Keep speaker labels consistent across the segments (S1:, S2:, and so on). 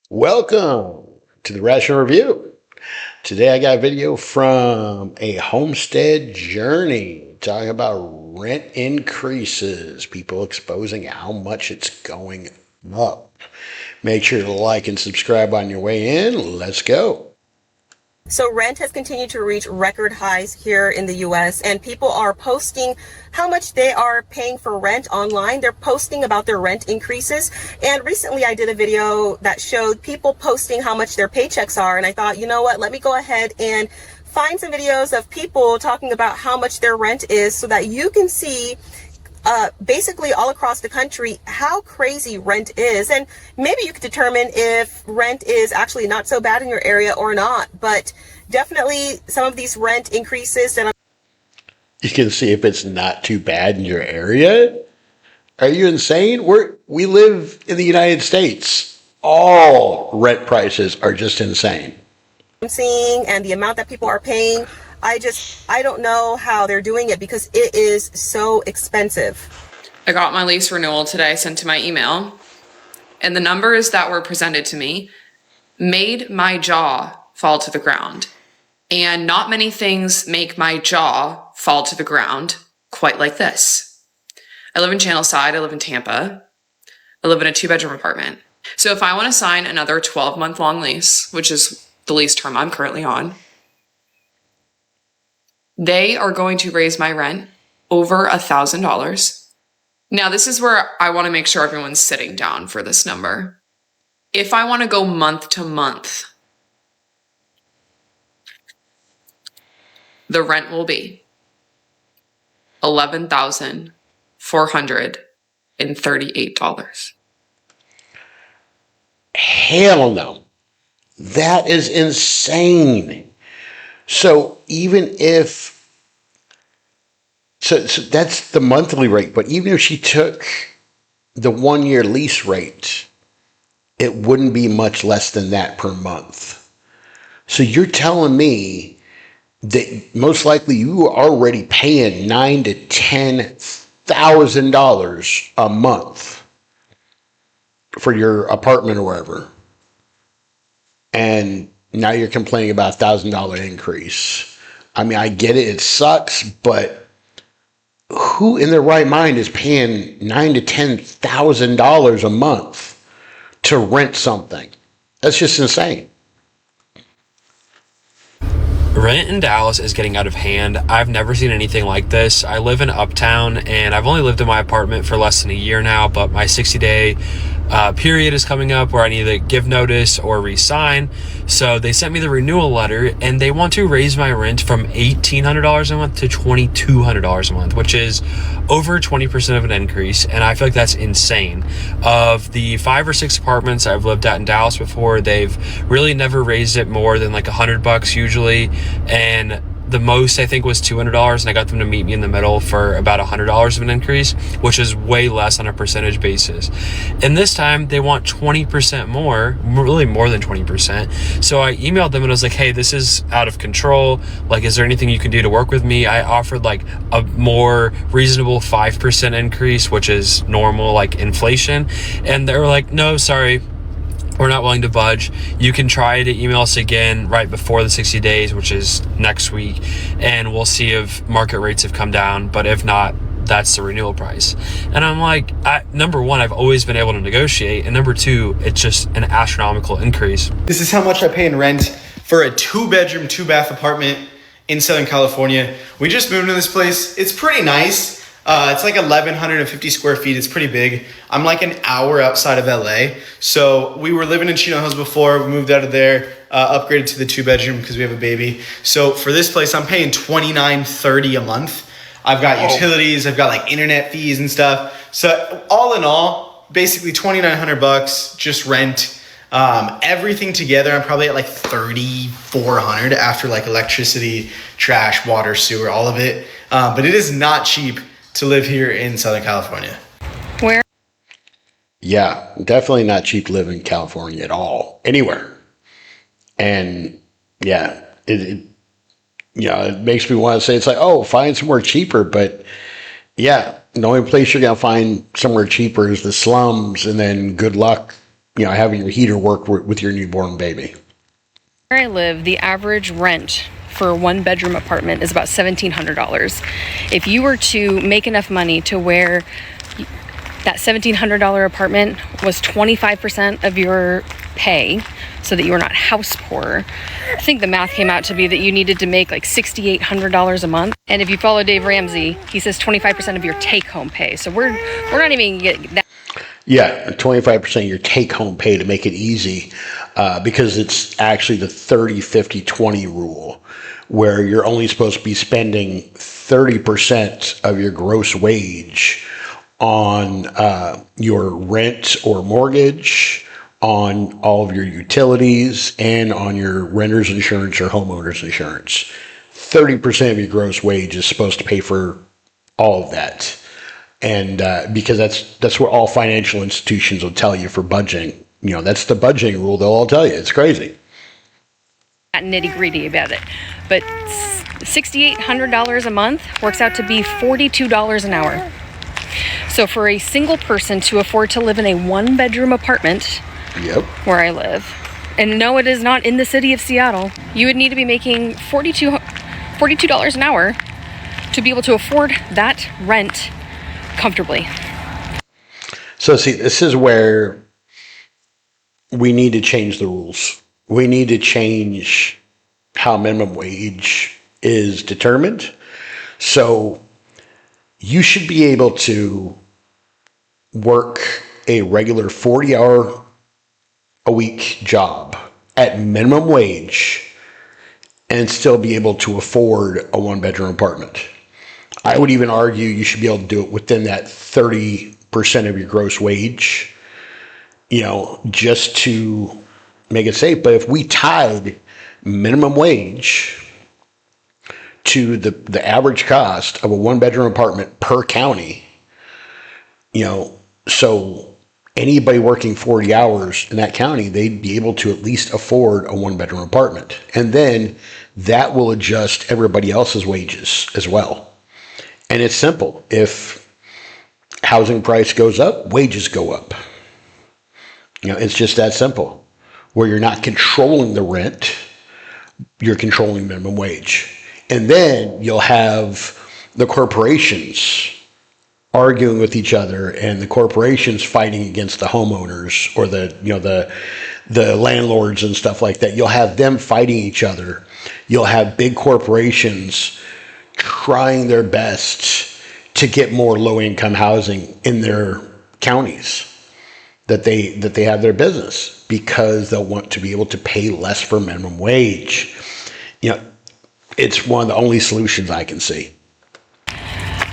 S1: Welcome to the Rational Review. Today I got a video from a homestead journey talking about rent increases, people exposing how much it's going up. Make sure to like and subscribe on your way in. Let's go.
S2: So rent has continued to reach record highs here in the US, and people are posting how much they are paying for rent online. They're posting about their rent increases. And recently I did a video that showed people posting how much their paychecks are. And I thought, you know what, let me go ahead and find some videos of people talking about how much their rent is so that you can see basically all across the country how crazy rent is, and maybe you could determine if rent is actually not so bad in your area or not. But definitely some of these rent increases that
S1: You can see if it's not too bad in your area. Are you insane? We live in the United States. All rent prices are just insane.
S2: I'm seeing and the amount that people are paying, I don't know how they're doing it because it is so expensive.
S3: I got my lease renewal today sent to my email, and the numbers that were presented to me made my jaw fall to the ground. And not many things make my jaw fall to the ground quite like this. I live in Channelside, I live in Tampa, I live in a 2-bedroom apartment. So if I want to sign another 12-month long lease, which is the lease term I'm currently on, they are going to raise my rent over $1,000. Now, this is where I want to make sure everyone's sitting down for this number. If I want to go month to month, the rent will be $11,438.
S1: Hell no. That is insane. So even if, so that's the monthly rate, but even if she took the 1-year lease rate, it wouldn't be much less than that per month. So you're telling me that most likely you are already paying $9,000 to $10,000 a month for your apartment or wherever, and now you're complaining about $1,000 increase. I mean, I get it. It sucks, but who in their right mind is paying $9,000 to $10,000 a month to rent something? That's just insane.
S4: Rent in Dallas is getting out of hand. I've never seen anything like this. I live in Uptown, and I've only lived in my apartment for less than a year now, but my 60-day period is coming up where I need to give notice or re-sign. So they sent me the renewal letter, and they want to raise my rent from $1,800 a month to $2,200 a month, which is over 20% of an increase, and I feel like that's insane. Of the 5 or 6 apartments I've lived at in Dallas before, they've really never raised it more than like $100 usually, and the most I think was $200, and I got them to meet me in the middle for about $100 of an increase, which is way less on a percentage basis. And this time they want 20% more, really more than 20%. So I emailed them and I was like, hey, this is out of control. Like, is there anything you can do to work with me? I offered like a more reasonable 5% increase, which is normal, like inflation. And they were like, no, sorry, we're not willing to budge. You can try to email us again right before the 60 days, which is next week, and we'll see if market rates have come down. But if not, that's the renewal price. And I'm like, number one, I've always been able to negotiate, and number two, it's just an astronomical increase.
S5: This is how much I pay in rent for a 2-bedroom, 2-bath apartment in Southern California. We just moved to this place. It's pretty nice. It's like 1,150 square feet. It's pretty big. I'm like an hour outside of LA. So we were living in Chino Hills before. We moved out of there, upgraded to the 2-bedroom because we have a baby. So for this place, I'm paying $29.30 a month. I've got utilities. I've got like internet fees and stuff. So all in all, basically $2,900 just rent. Everything together, I'm probably at like $3,400 after like electricity, trash, water, sewer, all of it. But it is not cheap to live here in Southern California.
S1: Yeah, definitely not cheap to live in California at all, anywhere. And yeah, it makes me want to say, it's like, oh, find somewhere cheaper. But yeah, the only place you're going to find somewhere cheaper is the slums, and then good luck having your heater work with your newborn baby.
S6: Where I live, the average rent for a one-bedroom apartment is about $1,700. If you were to make enough money to where that $1,700 apartment was 25% of your pay, so that you were not house poor, I think the math came out to be that you needed to make like $6,800 a month. And if you follow Dave Ramsey, he says 25% of your take-home pay. So we're not even getting that.
S1: Yeah, 25% of your take-home pay to make it easy, because it's actually the 30-50-20 rule, where you're only supposed to be spending 30% of your gross wage on your rent or mortgage, on all of your utilities, and on your renter's insurance or homeowner's insurance. 30% of your gross wage is supposed to pay for all of that. And because that's what all financial institutions will tell you for budgeting. That's the budgeting rule. They'll all tell you. It's crazy.
S6: Not nitty-gritty about it, but $6,800 a month works out to be $42 an hour. So for a single person to afford to live in a one-bedroom apartment,
S1: Yep.
S6: where I live, and no, it is not in the city of Seattle, you would need to be making $42 an hour to be able to afford that rent comfortably.
S1: So see, this is where we need to change the rules. We need to change how minimum wage is determined. So you should be able to work a regular 40-hour a week job at minimum wage and still be able to afford a one-bedroom apartment. I would even argue you should be able to do it within that 30% of your gross wage, just to make it safe. But if we tied minimum wage to the average cost of a one-bedroom apartment per county, so anybody working 40 hours in that county, they'd be able to at least afford a one-bedroom apartment. And then that will adjust everybody else's wages as well. And it's simple. If housing price goes up, wages go up. It's just that simple. Where you're not controlling the rent, you're controlling minimum wage. And then you'll have the corporations arguing with each other, and the corporations fighting against the homeowners or the landlords and stuff like that. You'll have them fighting each other. You'll have big corporations trying their best to get more low-income housing in their counties that they have their business, because they'll want to be able to pay less for minimum wage. It's one of the only solutions I can see.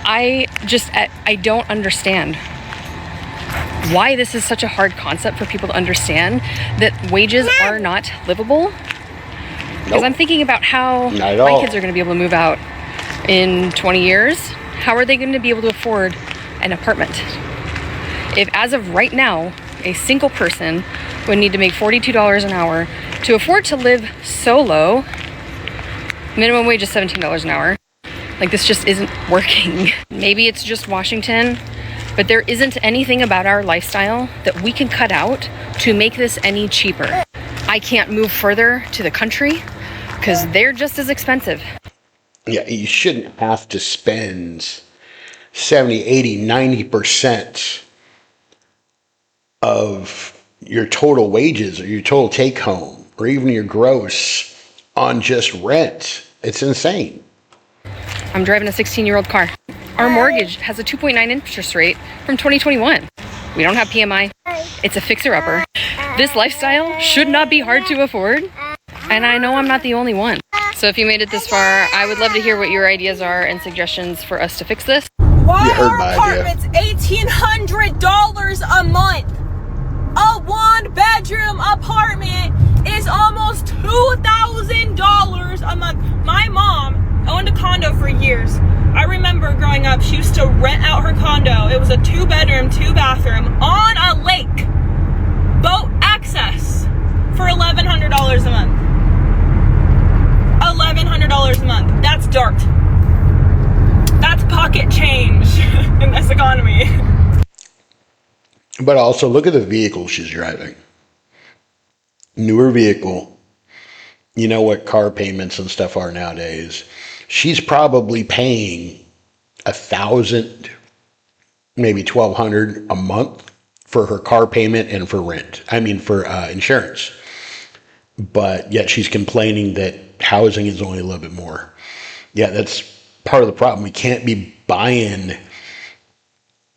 S6: I don't understand why this is such a hard concept for people to understand, that wages are not livable. Because
S1: Nope.
S6: I'm thinking about how
S1: Not at
S6: my
S1: all.
S6: kids are going to be able to move out in 20 years. How are they going to be able to afford an apartment? If as of right now, a single person would need to make $42 an hour to afford to live solo, minimum wage is $17 an hour. Like, this just isn't working. Maybe it's just Washington, but there isn't anything about our lifestyle that we can cut out to make this any cheaper. I can't move further to the country because they're just as expensive.
S1: Yeah, you shouldn't have to spend 70, 80, 90% of your total wages or your total take home or even your gross on just rent. It's insane.
S6: I'm driving a 16-year-old car. Our mortgage has a 2.9 interest rate from 2021. We don't have PMI. It's a fixer-upper. This lifestyle should not be hard to afford, and I know I'm not the only one. So if you made it this far, I would love to hear what your ideas are and suggestions for us to fix this.
S7: Why
S1: You heard
S7: are
S1: my idea.
S7: apartments $1,800 a month? A one-bedroom apartment is almost $2,000 a month. My mom owned a condo for years. I remember growing up, she used to rent out her condo. It was a 2-bedroom, 2-bathroom on a lake. Boat access for $1,100 a month. $1,100 a month. That's dirt. That's pocket change in this economy.
S1: But also look at the vehicle she's driving. newer vehicle, you know what car payments and stuff are nowadays. She's probably paying $1,000, maybe $1,200 a month for her car payment and for rent. I mean, for insurance. But yet she's complaining that housing is only a little bit more. Yeah, that's part of the problem. We can't be buying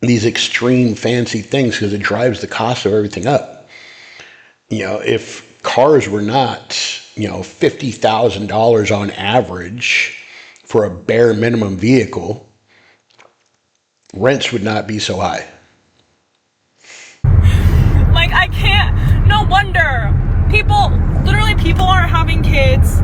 S1: these extreme fancy things because it drives the cost of everything up. If cars were not, $50,000 on average for a bare minimum vehicle, rents would not be so high.
S7: Like, I can't, no wonder. People aren't having kids.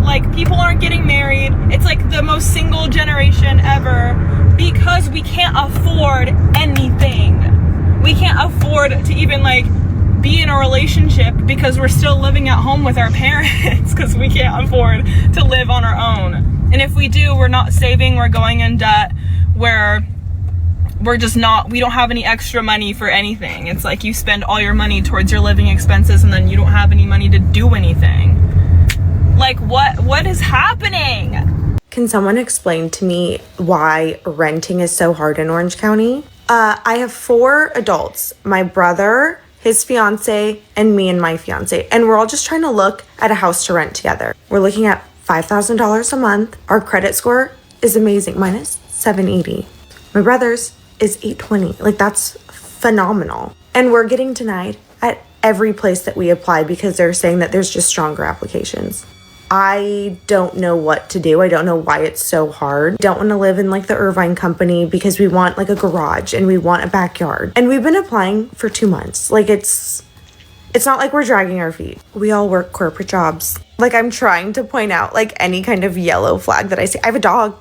S7: Like, people aren't getting married. It's like the most single generation ever because we can't afford anything. We can't afford to even, like, be in a relationship because we're still living at home with our parents because we can't afford to live on our own. And if we do, we're not saving, we're going in debt, we don't have any extra money for anything. It's like you spend all your money towards your living expenses and then you don't have any money to do anything. Like, what is happening?
S8: Can someone explain to me why renting is so hard in Orange County? I have 4 adults, my brother, his fiance, and me and my fiance. And we're all just trying to look at a house to rent together. We're looking at $5,000 a month. Our credit score is amazing. Mine is 780. My brother's is 820. Like, that's phenomenal. And we're getting denied at every place that we apply because they're saying that there's just stronger applications. I don't know what to do. I don't know why it's so hard. Don't want to live in like the Irvine company because we want like a garage and we want a backyard. And we've been applying for 2 months. Like, it's not like we're dragging our feet. We all work corporate jobs. Like, I'm trying to point out like any kind of yellow flag that I see. I have a dog.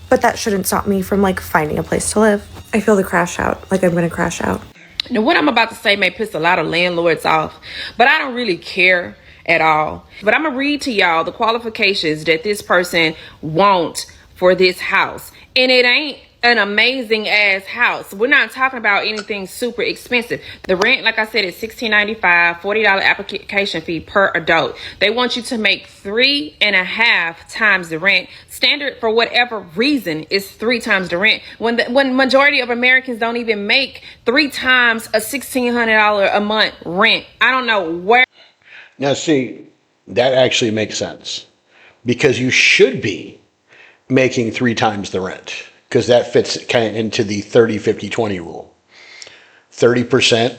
S8: But that shouldn't stop me from like finding a place to live. I feel the crash out. Like, I'm going to crash out.
S9: Now, what I'm about to say may piss a lot of landlords off, but I don't really care at all. But I'm gonna read to y'all the qualifications that this person wants for this house. And it ain't an amazing ass house. We're not talking about anything super expensive. The rent, like I said, is $16.95, $40 application fee per adult. They want you to make 3.5 times the rent. Standard for whatever reason is 3 times the rent. When majority of Americans don't even make 3 times a $1,600 a month rent. I don't know where.
S1: Now, see, that actually makes sense because you should be making 3 times the rent because that fits kind of into the 30-50-20 rule. 30%,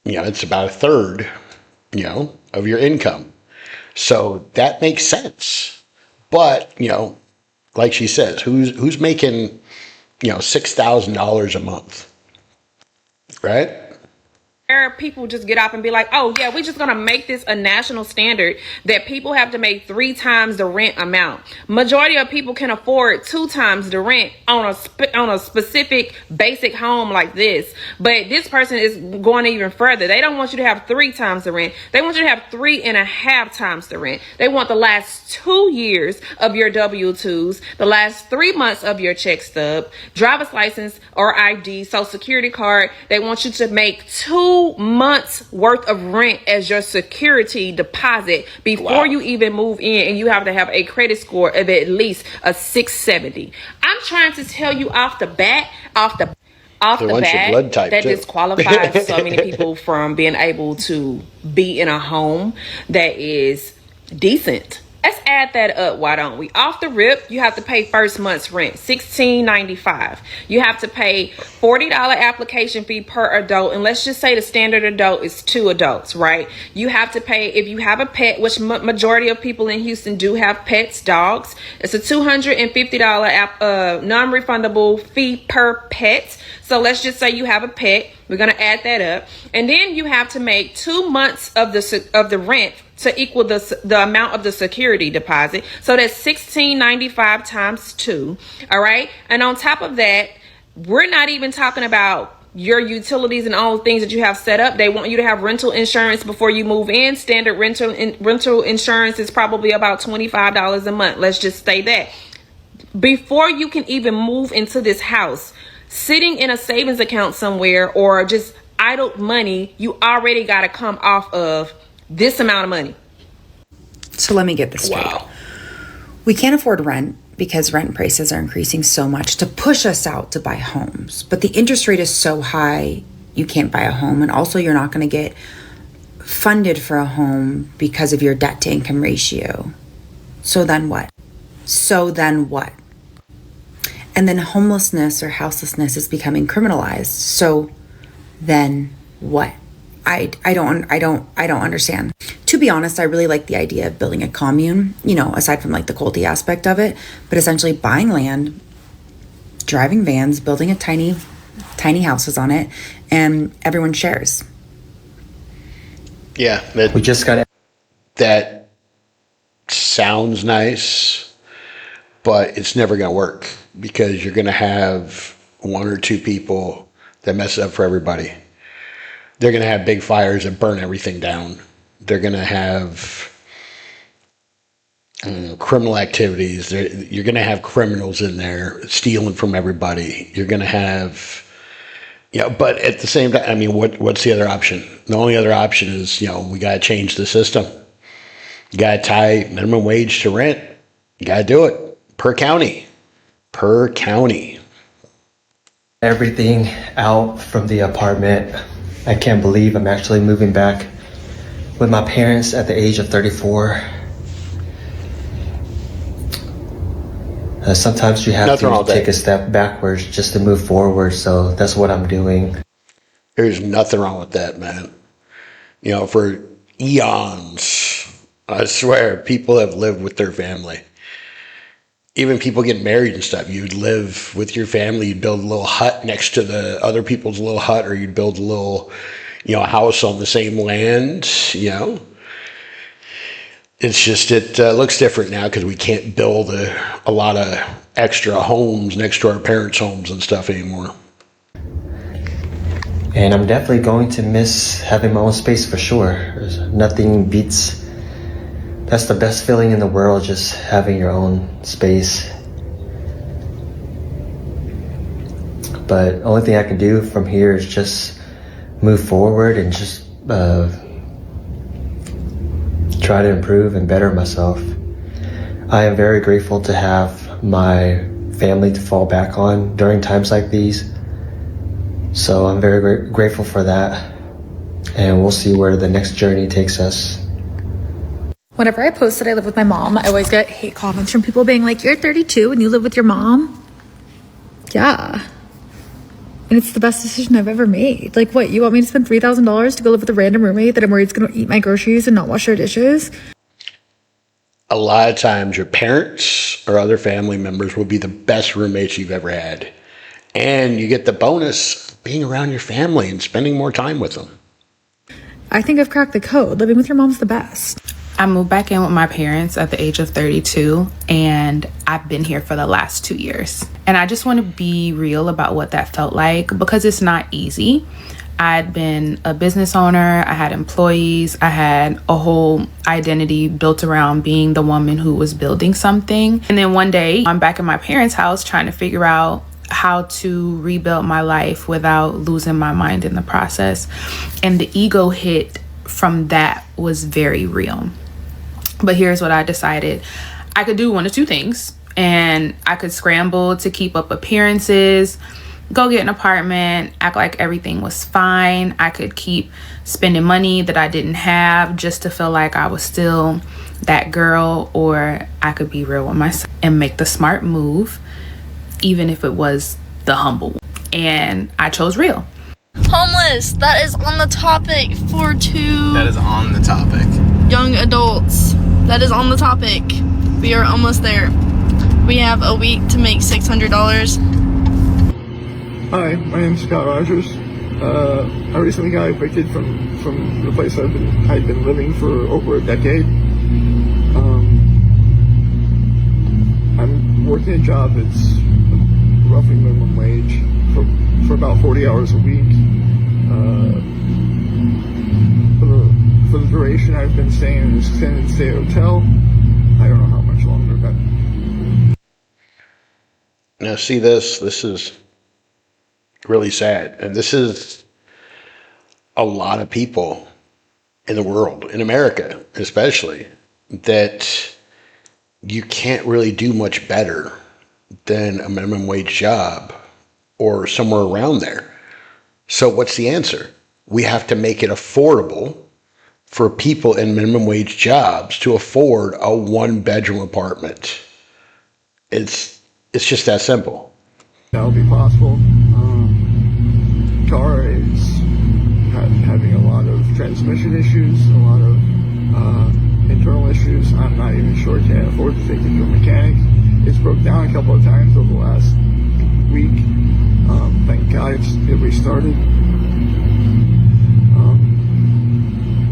S1: it's about a third, of your income. So that makes sense. But, like she says, who's making, $6,000 a month, right?
S9: People just get up and be like, oh yeah, we're just gonna make this a national standard that people have to make 3 times the rent amount. Majority of people can afford 2 times the rent on a specific basic home like this, but this person is going even further. They don't want you to have 3 times the rent. They want you to have 3.5 times the rent. They want the last 2 years of your W-2s, the last 3 months of your check stub, driver's license or ID, social security card. They want you to make 2 months worth of rent as your security deposit before you even move in, and you have to have a credit score of at least a 670. I'm trying to tell you off the bat that disqualifies so many people from being able to be in a home that is decent. Let's add that up, why don't we? Off the rip, you have to pay first month's rent, $16.95. You have to pay $40 application fee per adult, and let's just say the standard adult is 2 adults, right? You have to pay, if you have a pet, which majority of people in Houston do have pets, dogs, it's a $250 non-refundable fee per pet. So let's just say you have a pet. We're going to add that up. And then you have to make 2 months of the rent to equal the amount of the security deposit. So that's $16.95 times 2. All right. And on top of that, we're not even talking about your utilities and all the things that you have set up. They want you to have rental insurance before you move in. Standard rental insurance is probably about $25 a month. Let's just say that. Before you can even move into this house, sitting in a savings account somewhere or just idle money you already got to come off of this amount of money.
S10: So let me get this straight.
S1: Wow.
S10: We can't afford rent because rent prices are increasing so much to push us out to buy homes. But the interest rate is so high, you can't buy a home. And also, you're not going to get funded for a home because of your debt to income ratio. So then what? And then homelessness or houselessness is becoming criminalized. So then what? I don't understand. To be honest, I really like the idea of building a commune, aside from like the culty aspect of it, but essentially buying land, driving vans, building a tiny houses on it, and everyone shares.
S1: Yeah, that sounds nice, but it's never going to work because you're going to have one or two people that mess it up for everybody. They're going to have big fires that burn everything down. They're going to have criminal activities. You're going to have criminals in there stealing from everybody. You're going to have, but at the same time, I mean, what's the other option? The only other option is, we got to change the system. You got to tie minimum wage to rent. You got to do it per county.
S11: Everything out from the apartment. I can't believe I'm actually moving back with my parents at the age of 34. Sometimes you have to take a step backwards just to move forward, so that's what I'm doing.
S1: There's nothing wrong with that, man. For eons, I swear, people have lived with their family. Even people get married and stuff, you'd live with your family, you'd build a little hut next to the other people's little hut, or you'd build a little, house on the same land, It's just, it looks different now because we can't build a lot of extra homes next to our parents' homes and stuff anymore.
S11: And I'm definitely going to miss having my own space for sure. Nothing beats, that's the best feeling in the world, just having your own space. But only thing I can do from here is just move forward and just try to improve and better myself. I am very grateful to have my family to fall back on during times like these. So I'm very grateful for that. And we'll see where the next journey takes us.
S12: Whenever I post that I live with my mom, I always get hate comments from people being like, "You're 32 and you live with your mom?" Yeah. And it's the best decision I've ever made. Like, what, you want me to spend $3,000 to go live with a random roommate that I'm worried is going to eat my groceries and not wash their dishes?
S1: A lot of times your parents or other family members will be the best roommates you've ever had. And you get the bonus being around your family and spending more time with them.
S12: I think I've cracked the code. Living with your mom's the best.
S13: I moved back in with my parents at the age of 32, and I've been here for the last 2 years. And I just want to be real about what that felt like, because it's not easy. I'd been a business owner, I had employees, I had a whole identity built around being the woman who was building something. And then one day, I'm back in my parents' house trying to figure out how to rebuild my life without losing my mind in the process. And the ego hit from that was very real. But here's what I decided. I could do one of two things, and I could scramble to keep up appearances, go get an apartment, act like everything was fine. I could keep spending money that I didn't have just to feel like I was still that girl, or I could be real with myself and make the smart move, even if it was the humble one. And I chose real.
S14: Homeless, that is on the topic for two.
S5: That is on the topic.
S14: Young adults, that is on the topic. We are almost there. We have a week to make $600.
S15: Hi, my name is Scott Rogers. I recently got evicted from the place I'd been living for over a decade. I'm working a job that's roughly minimum wage for about 40 hours a week. For the duration I've been staying in an extended stay hotel, I don't know how much longer, but...
S1: Now see this is really sad. And this is a lot of people in the world, in America especially, that you can't really do much better than a minimum wage job or somewhere around there. So what's the answer? We have to make it affordable for people in minimum wage jobs to afford a 1-bedroom apartment. It's just that simple.
S15: That'll be possible. Car is having a lot of transmission issues, a lot of internal issues. I'm not even sure I can't afford to take it to a mechanic. It's broke down a couple of times over the last week. Thank God it restarted.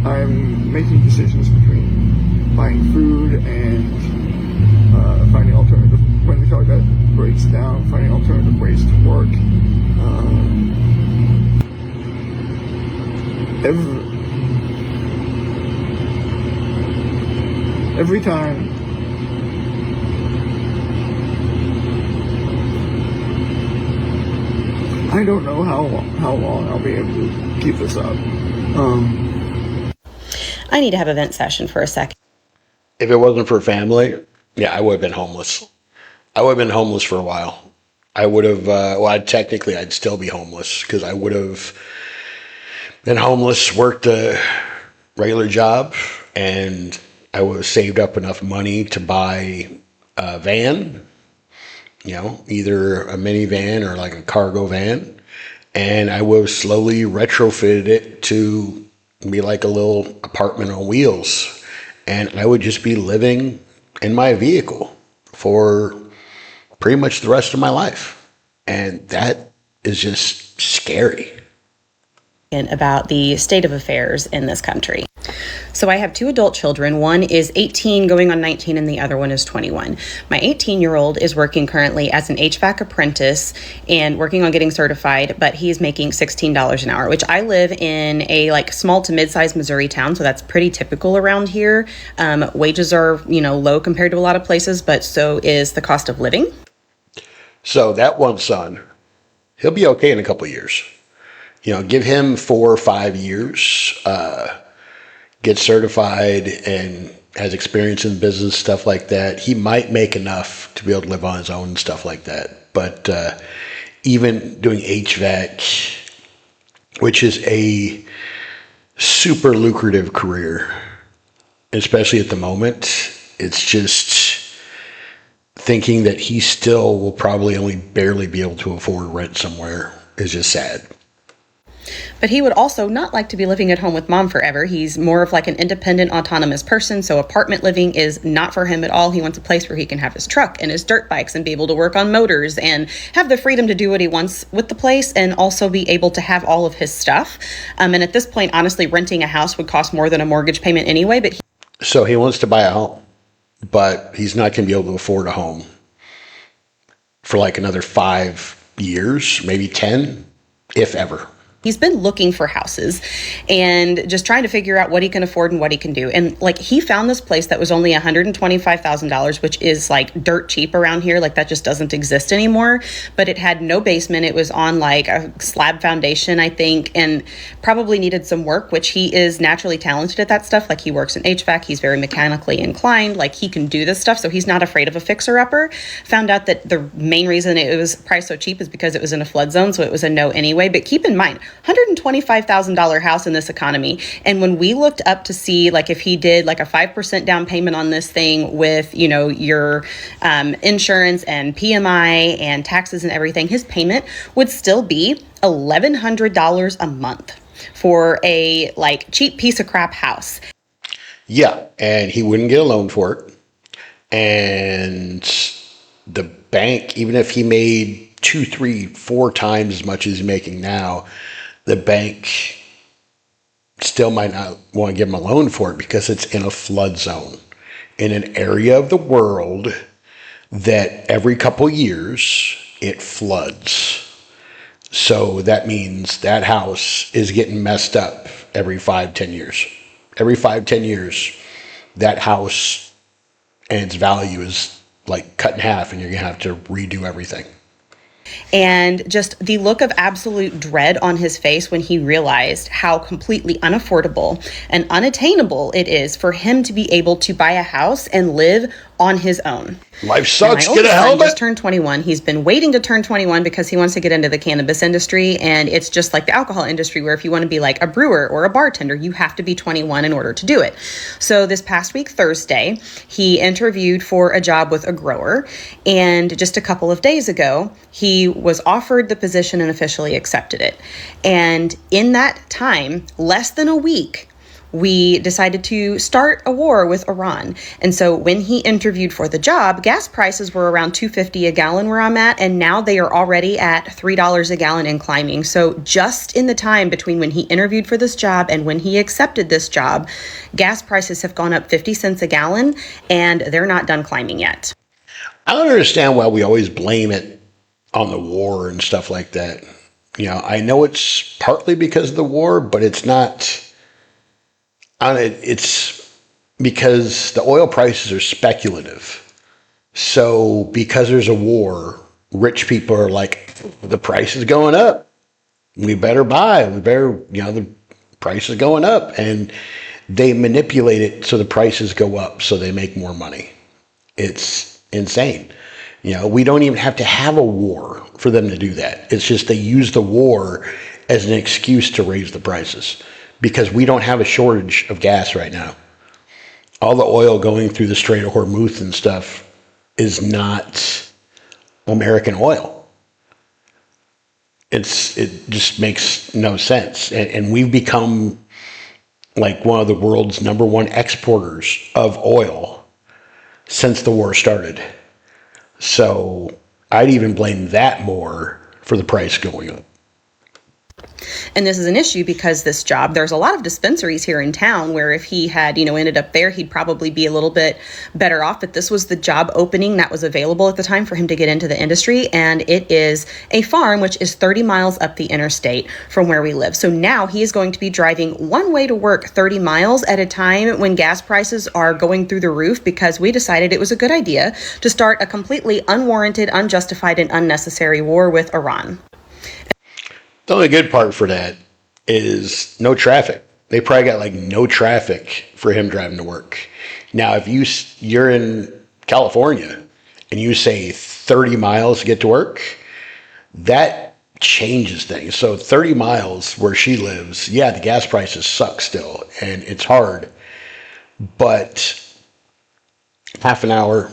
S15: I'm making decisions between buying food and finding alternative, when the car breaks down, finding alternative ways to work. Every time I don't know how long I'll be able to keep this up.
S2: I need to have a vent session for a second.
S1: If it wasn't for family, yeah, I would have been homeless. I would have been homeless for a while. I would have, technically I'd still be homeless because I would have been homeless, worked a regular job, and I would have saved up enough money to buy a van, either a minivan or like a cargo van. And I would have slowly retrofitted it to be like a little apartment on wheels. And I would just be living in my vehicle for pretty much the rest of my life. And that is just scary.
S2: About the state of affairs in this country. So I have 2 adult children. One is 18 going on 19 and the other one is 21. My 18-year-old is working currently as an HVAC apprentice and working on getting certified, but he's making $16 an hour, which I live in a small to mid-sized Missouri town, so that's pretty typical around here. Wages are, low compared to a lot of places, but so is the cost of living.
S1: So that one son, he'll be okay in a couple of years. Give him 4 or 5 years, get certified and has experience in business, stuff like that. He might make enough to be able to live on his own and stuff like that. But even doing HVAC, which is a super lucrative career, especially at the moment, it's just thinking that he still will probably only barely be able to afford rent somewhere is just sad.
S2: But he would also not like to be living at home with mom forever. He's more of like an independent, autonomous person. So apartment living is not for him at all. He wants a place where he can have his truck and his dirt bikes and be able to work on motors and have the freedom to do what he wants with the place and also be able to have all of his stuff. And at this point, honestly, renting a house would cost more than a mortgage payment anyway.
S1: So he wants to buy a home, but he's not going to be able to afford a home for like another 5 years, maybe 10, if ever.
S2: He's been looking for houses and just trying to figure out what he can afford and what he can do. And he found this place that was only $125,000, which is dirt cheap around here. That just doesn't exist anymore. But it had no basement. It was on a slab foundation, I think, and probably needed some work, which he is naturally talented at that stuff. He works in HVAC. He's very mechanically inclined. He can do this stuff. So he's not afraid of a fixer-upper. Found out that the main reason it was priced so cheap is because it was in a flood zone. So it was a no anyway. But keep in mind, $125,000 house in this economy. And when we looked up to see if he did a 5% down payment on this thing with, your insurance and PMI and taxes and everything, his payment would still be $1,100 a month for a cheap piece of crap house.
S1: Yeah, and he wouldn't get a loan for it. And the bank, even if he made 2, 3, 4 times as much as he's making now, the bank still might not want to give him a loan for it because it's in a flood zone in an area of the world that every couple years it floods. So that means that house is getting messed up every 5-10 years. Every 5-10 years, that house and its value is cut in half and you're going to have to redo everything.
S2: And just the look of absolute dread on his face when he realized how completely unaffordable and unattainable it is for him to be able to buy a house and live on his own.
S1: Life
S2: Now, my
S1: sucks. Get a
S2: oldest son
S1: helmet.
S2: just turned 21. He's been waiting to turn 21 because he wants to get into the cannabis industry. And it's just like the alcohol industry, where if you want to be like a brewer or a bartender, you have to be 21 in order to do it. So this past week, Thursday, he interviewed for a job with a grower. And just a couple of days ago, he was offered the position and officially accepted it. And in that time, less than a week, we decided to start a war with Iran. And so when he interviewed for the job, gas prices were around $2.50 a gallon where I'm at, and now they are already at $3 a gallon and climbing. So just in the time between when he interviewed for this job and when he accepted this job, gas prices have gone up 50 cents a gallon, and they're not done climbing yet.
S1: I don't understand why we always blame it on the war and stuff like that. I know it's partly because of the war, but it's not. It's because the oil prices are speculative. So because there's a war, rich people are like, the price is going up. We better buy. The price is going up. And they manipulate it so the prices go up so they make more money. It's insane. We don't even have to have a war for them to do that. It's just they use the war as an excuse to raise the prices, because we don't have a shortage of gas right now. All the oil going through the Strait of Hormuz and stuff is not American oil. It just makes no sense. And we've become like one of the world's number one exporters of oil since the war started. So I'd even blame that more for the price going up.
S2: And this is an issue because this job, there's a lot of dispensaries here in town where if he had, ended up there, he'd probably be a little bit better off. But this was the job opening that was available at the time for him to get into the industry. And it is a farm, which is 30 miles up the interstate from where we live. So now he is going to be driving one way to work 30 miles at a time when gas prices are going through the roof, because we decided it was a good idea to start a completely unwarranted, unjustified, and unnecessary war with Iran.
S1: The only good part for that is no traffic. They probably got like no traffic for him driving to work. Now, if you're in California and you say 30 miles to get to work, that changes things. So 30 miles where she lives, yeah, the gas prices suck still, and it's hard. But half an hour,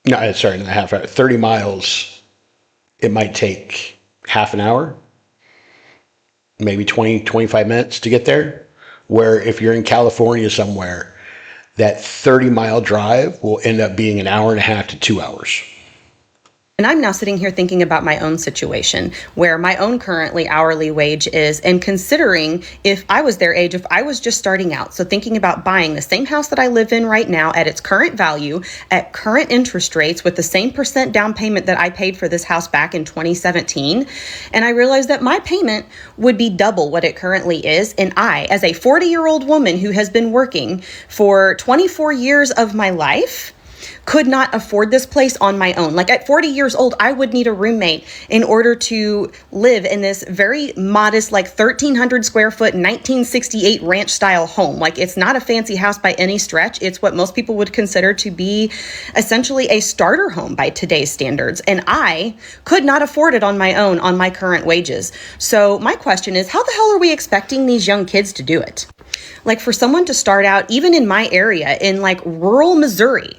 S1: no, sorry, not half hour, 30 miles, it might take half an hour, maybe 20, 25 minutes to get there. Where if you're in California somewhere, that 30-mile drive will end up being an hour and a half to 2 hours.
S2: And I'm now sitting here thinking about my own situation, where my own currently hourly wage is, and considering if I was their age, if I was just starting out. So thinking about buying the same house that I live in right now at its current value, at current interest rates, with the same percent down payment that I paid for this house back in 2017. And I realized that my payment would be double what it currently is. And I, as a 40-year-old woman who has been working for 24 years of my life, could not afford this place on my own. Like at 40 years old, I would need a roommate in order to live in this very modest, like 1,300 square foot, 1968 ranch style home. Like it's not a fancy house by any stretch. It's what most people would consider to be essentially a starter home by today's standards. And I could not afford it on my own on my current wages. So my question is, how the hell are we expecting these young kids to do it? Like for someone to start out, even in my area, in like rural Missouri,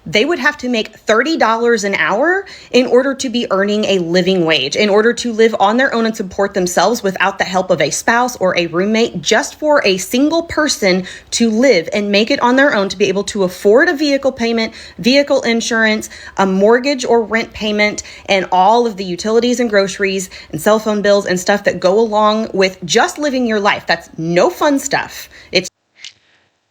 S2: they would have to make $30 an hour in order to be earning a living wage, in order to live on their own and support themselves without the help of a spouse or a roommate, just for a single person to live and make it on their own, to be able to afford a vehicle payment, vehicle insurance, a mortgage or rent payment, and all of the utilities and groceries and cell phone bills and stuff that go along with just living your life. That's no fun stuff.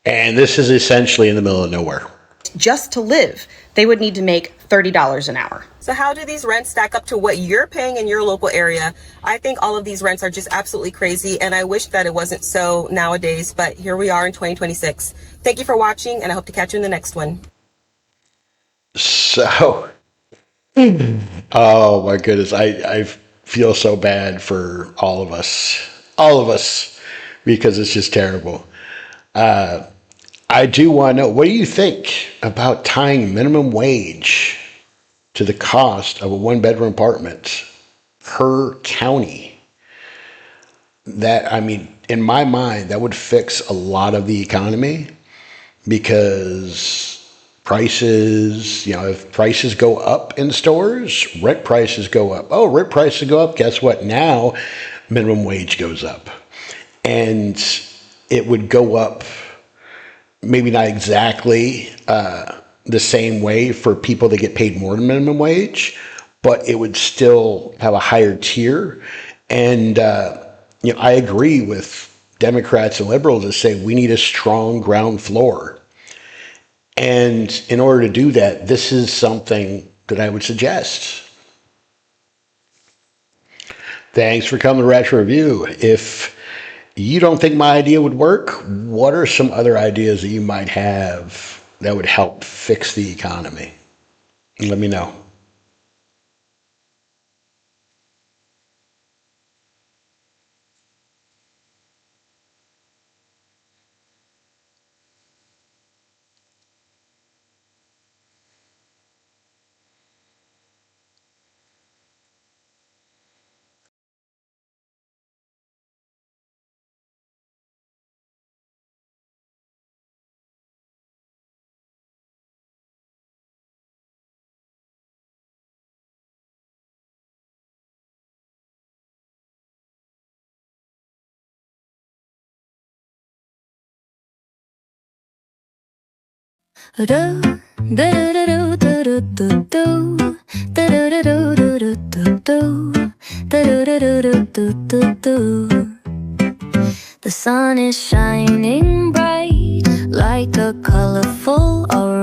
S1: And this is essentially in the middle of nowhere.
S2: Just to live, they would need to make $30 an hour.
S7: So how do these rents stack up to what you're paying in your local area? I think all of these rents are just absolutely crazy, and I wish that it wasn't so nowadays, but here we are in 2026. Thank you for watching, and I hope to catch you in the next one.
S1: So Oh my goodness, I feel so bad for all of us, because it's just terrible. I do want to know, what do you think about tying minimum wage to the cost of a one-bedroom apartment per county? That, I mean, in my mind, that would fix a lot of the economy, because prices, if prices go up in stores, rent prices go up. Oh, rent prices go up. Guess what? Now minimum wage goes up. And it would go up, maybe not exactly the same way for people that get paid more than minimum wage, but it would still have a higher tier. And, I agree with Democrats and liberals that say we need a strong ground floor. And in order to do that, this is something that I would suggest. Thanks for coming to Ratchet Review. If you don't think my idea would work, what are some other ideas that you might have that would help fix the economy? Let me know.
S16: The sun is shining bright like a colorful aurora.